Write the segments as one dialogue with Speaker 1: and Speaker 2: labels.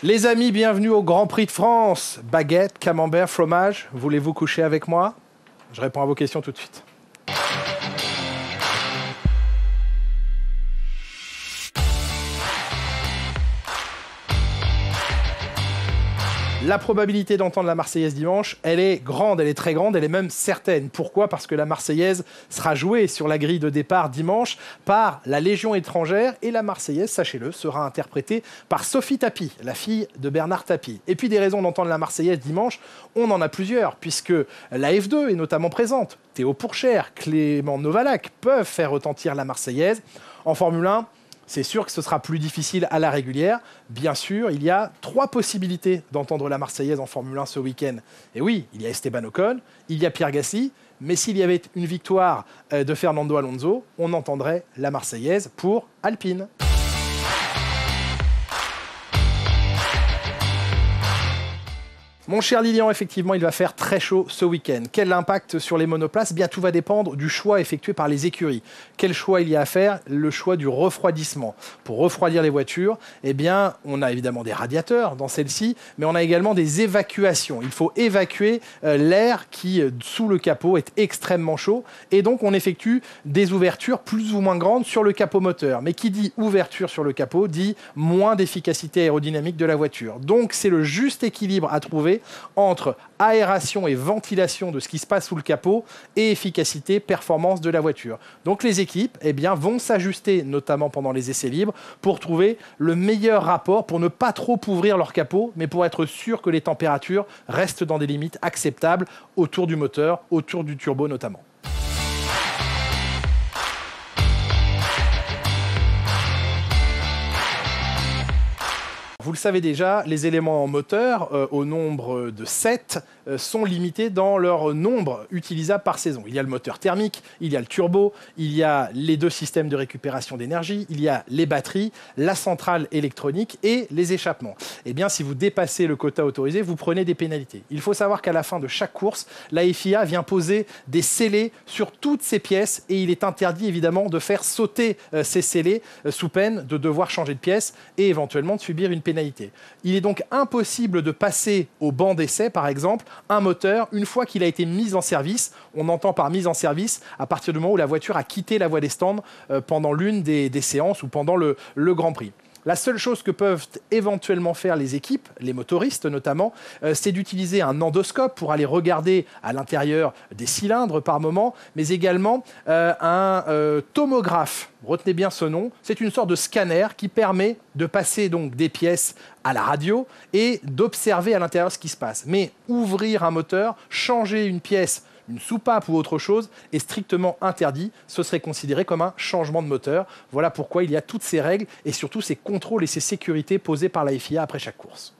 Speaker 1: Les amis, bienvenue au Grand Prix de France. Baguette, camembert, fromage, voulez-vous coucher avec moi? Je réponds à vos questions tout de suite. La probabilité d'entendre la Marseillaise dimanche, elle est grande, elle est très grande, elle est même certaine. Pourquoi? Parce que la Marseillaise sera jouée sur la grille de départ dimanche par la Légion étrangère et la Marseillaise, sachez-le, sera interprétée par Sophie Tapie, la fille de Bernard Tapie. Et puis des raisons d'entendre la Marseillaise dimanche, on en a plusieurs, puisque la F2 est notamment présente. Théo Pourchère, Clément Novalak peuvent faire retentir la Marseillaise. En Formule 1, c'est sûr que ce sera plus difficile à la régulière. Bien sûr, il y a 3 possibilités d'entendre la Marseillaise en Formule 1 ce week-end. Et oui, il y a Esteban Ocon, il y a Pierre Gasly, mais s'il y avait une victoire de Fernando Alonso, on entendrait la Marseillaise pour Alpine. Mon cher Lilian, effectivement, il va faire très chaud ce week-end. Quel impact sur les monoplaces? Bien, tout va dépendre du choix effectué par les écuries. Quel choix il y a à faire? Le choix du refroidissement. Pour refroidir les voitures, eh bien, on a évidemment des radiateurs dans celle-ci, mais on a également des évacuations. Il faut évacuer l'air qui, sous le capot, est extrêmement chaud. Et donc, on effectue des ouvertures plus ou moins grandes sur le capot moteur. Mais qui dit ouverture sur le capot, dit moins d'efficacité aérodynamique de la voiture. Donc, c'est le juste équilibre à trouver entre aération et ventilation de ce qui se passe sous le capot et efficacité, performance de la voiture. Donc les équipes vont s'ajuster, notamment pendant les essais libres, pour trouver le meilleur rapport, pour ne pas trop ouvrir leur capot, mais pour être sûr que les températures restent dans des limites acceptables autour du moteur, autour du turbo notamment. Vous le savez déjà, les éléments moteurs, au nombre de 7, sont limités dans leur nombre utilisable par saison. Il y a le moteur thermique, il y a le turbo, il y a les 2 systèmes de récupération d'énergie, il y a les batteries, la centrale électronique et les échappements. Eh bien, si vous dépassez le quota autorisé, vous prenez des pénalités. Il faut savoir qu'à la fin de chaque course, la FIA vient poser des scellés sur toutes ces pièces et il est interdit évidemment de faire sauter ces scellés sous peine de devoir changer de pièce et éventuellement de subir une pénalité. Il est donc impossible de passer au banc d'essai, par exemple, un moteur une fois qu'il a été mis en service. On entend par mise en service à partir du moment où la voiture a quitté la voie des stands pendant l'une des séances ou pendant le Grand Prix. La seule chose que peuvent éventuellement faire les équipes, les motoristes notamment, c'est d'utiliser un endoscope pour aller regarder à l'intérieur des cylindres par moment, mais également un tomographe. Retenez bien ce nom, c'est une sorte de scanner qui permet de passer donc des pièces à la radio et d'observer à l'intérieur ce qui se passe. Mais ouvrir un moteur, changer une pièce, une soupape ou autre chose est strictement interdit. Ce serait considéré comme un changement de moteur. Voilà pourquoi il y a toutes ces règles et surtout ces contrôles et ces sécurités posées par la FIA après chaque course.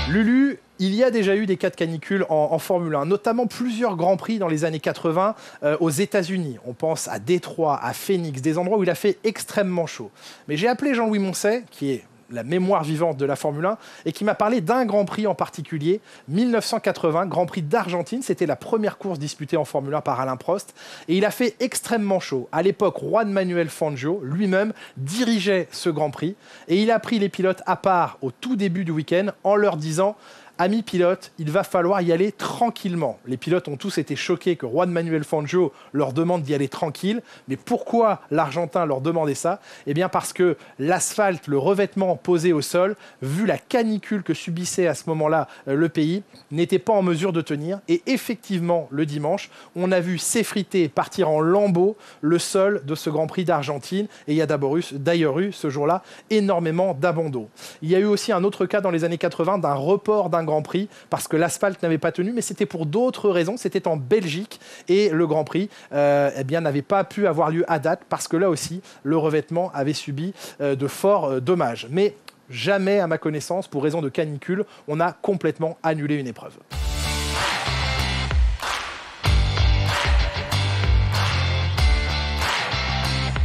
Speaker 1: Lulu, il y a déjà eu des cas de canicule en Formule 1, notamment plusieurs Grands Prix dans les années 80 aux États-Unis. On pense à Détroit, à Phoenix, des endroits où il a fait extrêmement chaud. Mais j'ai appelé Jean-Louis Moncet, qui est la mémoire vivante de la Formule 1, et qui m'a parlé d'un Grand Prix en particulier, 1980, Grand Prix d'Argentine. C'était la première course disputée en Formule 1 par Alain Prost, et il a fait extrêmement chaud. À l'époque, Juan Manuel Fangio, lui-même, dirigeait ce Grand Prix, et il a pris les pilotes à part au tout début du week-end en leur disant: amis pilotes, il va falloir y aller tranquillement. Les pilotes ont tous été choqués que Juan Manuel Fangio leur demande d'y aller tranquille. Mais pourquoi l'Argentin leur demandait ça? Eh bien parce que l'asphalte, le revêtement posé au sol, vu la canicule que subissait à ce moment-là le pays, n'était pas en mesure de tenir. Et effectivement, le dimanche, on a vu s'effriter, partir en lambeaux le sol de ce Grand Prix d'Argentine. Et il y a d'ailleurs eu ce jour-là énormément d'abandons. Il y a eu aussi un autre cas dans les années 80 d'un report d'un Grand Prix parce que l'asphalte n'avait pas tenu, mais c'était pour d'autres raisons. C'était en Belgique et le Grand Prix n'avait pas pu avoir lieu à date parce que là aussi, le revêtement avait subi de forts dommages. Mais jamais, à ma connaissance, pour raison de canicule, on a complètement annulé une épreuve.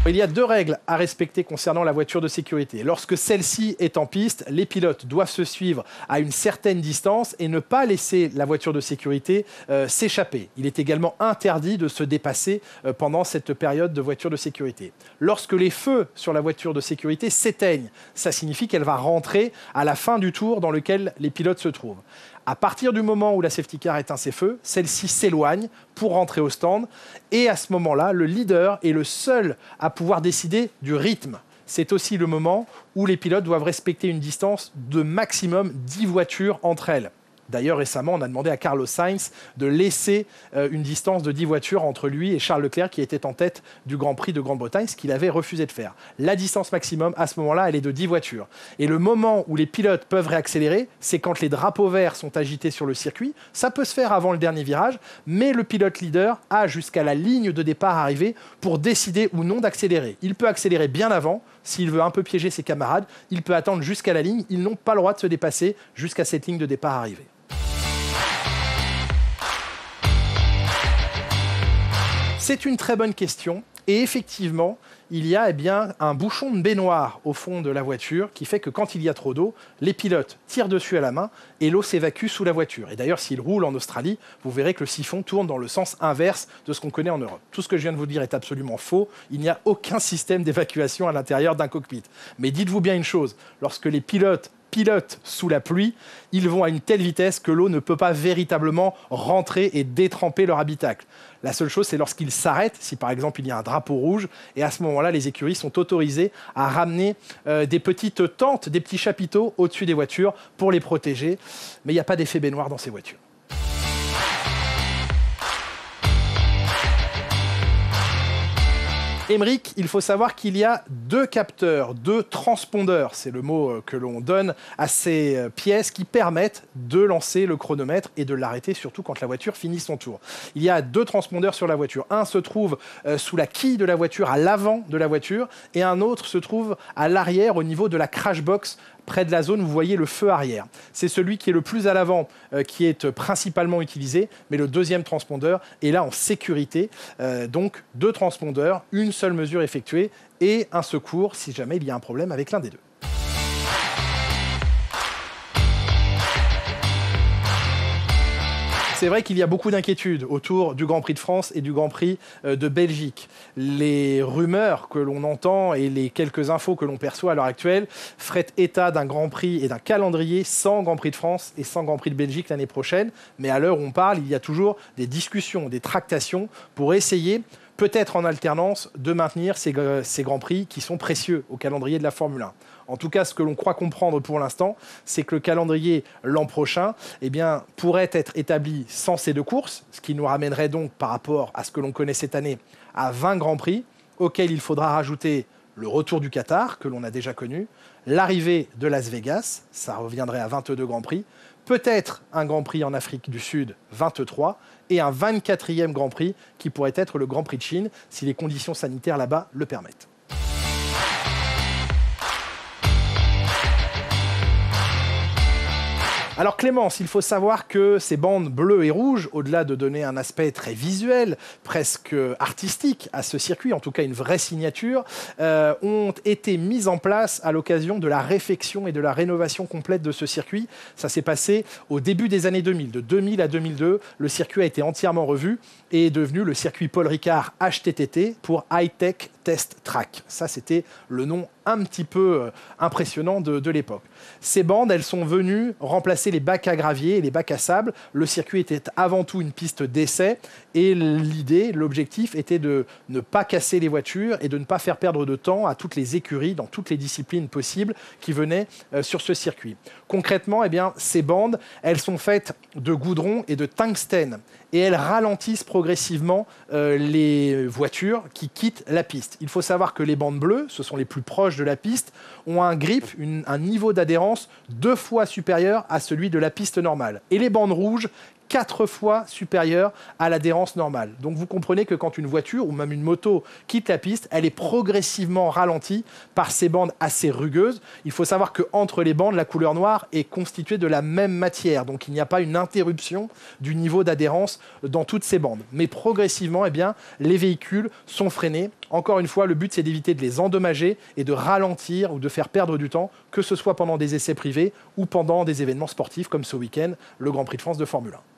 Speaker 1: Il y a 2 règles à respecter concernant la voiture de sécurité. Lorsque celle-ci est en piste, les pilotes doivent se suivre à une certaine distance et ne pas laisser la voiture de sécurité s'échapper. Il est également interdit de se dépasser pendant cette période de voiture de sécurité. Lorsque les feux sur la voiture de sécurité s'éteignent, ça signifie qu'elle va rentrer à la fin du tour dans lequel les pilotes se trouvent. À partir du moment où la safety car éteint ses feux, celle-ci s'éloigne pour rentrer au stand. Et à ce moment-là, le leader est le seul à pouvoir décider du rythme. C'est aussi le moment où les pilotes doivent respecter une distance de maximum 10 voitures entre elles. D'ailleurs, récemment, on a demandé à Carlos Sainz de laisser une distance de 10 voitures entre lui et Charles Leclerc, qui était en tête du Grand Prix de Grande-Bretagne, ce qu'il avait refusé de faire. La distance maximum, à ce moment-là, elle est de 10 voitures. Et le moment où les pilotes peuvent réaccélérer, c'est quand les drapeaux verts sont agités sur le circuit. Ça peut se faire avant le dernier virage, mais le pilote leader a jusqu'à la ligne de départ arrivée pour décider ou non d'accélérer. Il peut accélérer bien avant, s'il veut un peu piéger ses camarades. Il peut attendre jusqu'à la ligne. Ils n'ont pas le droit de se dépasser jusqu'à cette ligne de départ arrivée. C'est une très bonne question et effectivement, il y a un bouchon de baignoire au fond de la voiture qui fait que quand il y a trop d'eau, les pilotes tirent dessus à la main et l'eau s'évacue sous la voiture. Et d'ailleurs, s'ils roulent en Australie, vous verrez que le siphon tourne dans le sens inverse de ce qu'on connaît en Europe. Tout ce que je viens de vous dire est absolument faux. Il n'y a aucun système d'évacuation à l'intérieur d'un cockpit. Mais dites-vous bien une chose, lorsque les pilotent sous la pluie, ils vont à une telle vitesse que l'eau ne peut pas véritablement rentrer et détremper leur habitacle. La seule chose, c'est lorsqu'ils s'arrêtent, si par exemple il y a un drapeau rouge, et à ce moment-là, les écuries sont autorisées à ramener des petites tentes, des petits chapiteaux au-dessus des voitures pour les protéger. Mais il n'y a pas d'effet baignoire dans ces voitures. Émeric, il faut savoir qu'il y a 2 capteurs, 2 transpondeurs, c'est le mot que l'on donne à ces pièces qui permettent de lancer le chronomètre et de l'arrêter, surtout quand la voiture finit son tour. Il y a 2 transpondeurs sur la voiture. Un se trouve sous la quille de la voiture, à l'avant de la voiture, et un autre se trouve à l'arrière, au niveau de la crash box, près de la zone où vous voyez le feu arrière. C'est celui qui est le plus à l'avant qui est principalement utilisé, mais le deuxième transpondeur est là en sécurité. Donc 2 transpondeurs, une seule mesure effectuée et un secours si jamais il y a un problème avec l'un des 2. C'est vrai qu'il y a beaucoup d'inquiétudes autour du Grand Prix de France et du Grand Prix de Belgique. Les rumeurs que l'on entend et les quelques infos que l'on perçoit à l'heure actuelle feraient état d'un Grand Prix et d'un calendrier sans Grand Prix de France et sans Grand Prix de Belgique l'année prochaine. Mais à l'heure où on parle, il y a toujours des discussions, des tractations pour essayer, peut-être en alternance, de maintenir ces Grands Prix qui sont précieux au calendrier de la Formule 1. En tout cas, ce que l'on croit comprendre pour l'instant, c'est que le calendrier l'an prochain pourrait être établi sans ces 2 courses, ce qui nous ramènerait donc par rapport à ce que l'on connaît cette année à 20 Grands Prix, auxquels il faudra rajouter le retour du Qatar, que l'on a déjà connu, l'arrivée de Las Vegas, ça reviendrait à 22 Grands Prix, peut-être un Grand Prix en Afrique du Sud, 23, et un 24e Grand Prix qui pourrait être le Grand Prix de Chine, si les conditions sanitaires là-bas le permettent. Alors Clémence, il faut savoir que ces bandes bleues et rouges, au-delà de donner un aspect très visuel, presque artistique à ce circuit, en tout cas une vraie signature, ont été mises en place à l'occasion de la réfection et de la rénovation complète de ce circuit. Ça s'est passé au début des années 2000. De 2000 à 2002, le circuit a été entièrement revu et est devenu le circuit Paul Ricard HTTT pour High Tech Test Track. Ça, c'était le nom un petit peu impressionnant de l'époque. Ces bandes, elles sont venues remplacer les bacs à gravier et les bacs à sable. Le circuit était avant tout une piste d'essai et l'objectif était de ne pas casser les voitures et de ne pas faire perdre de temps à toutes les écuries dans toutes les disciplines possibles qui venaient sur ce circuit. Concrètement, ces bandes, elles sont faites de goudron et de tungstène et elles ralentissent progressivement les voitures qui quittent la piste. Il faut savoir que les bandes bleues, ce sont les plus proches de la piste, ont un grip, un niveau d'adhérence 2 fois supérieur à celui de la piste normale. Et les bandes rouges, 4 fois supérieure à l'adhérence normale. Donc vous comprenez que quand une voiture ou même une moto quitte la piste, elle est progressivement ralentie par ces bandes assez rugueuses. Il faut savoir qu'entre les bandes, la couleur noire est constituée de la même matière. Donc il n'y a pas une interruption du niveau d'adhérence dans toutes ces bandes. Mais progressivement, eh bien, les véhicules sont freinés. Encore une fois, le but, c'est d'éviter de les endommager et de ralentir ou de faire perdre du temps, que ce soit pendant des essais privés ou pendant des événements sportifs comme ce week-end, le Grand Prix de France de Formule 1.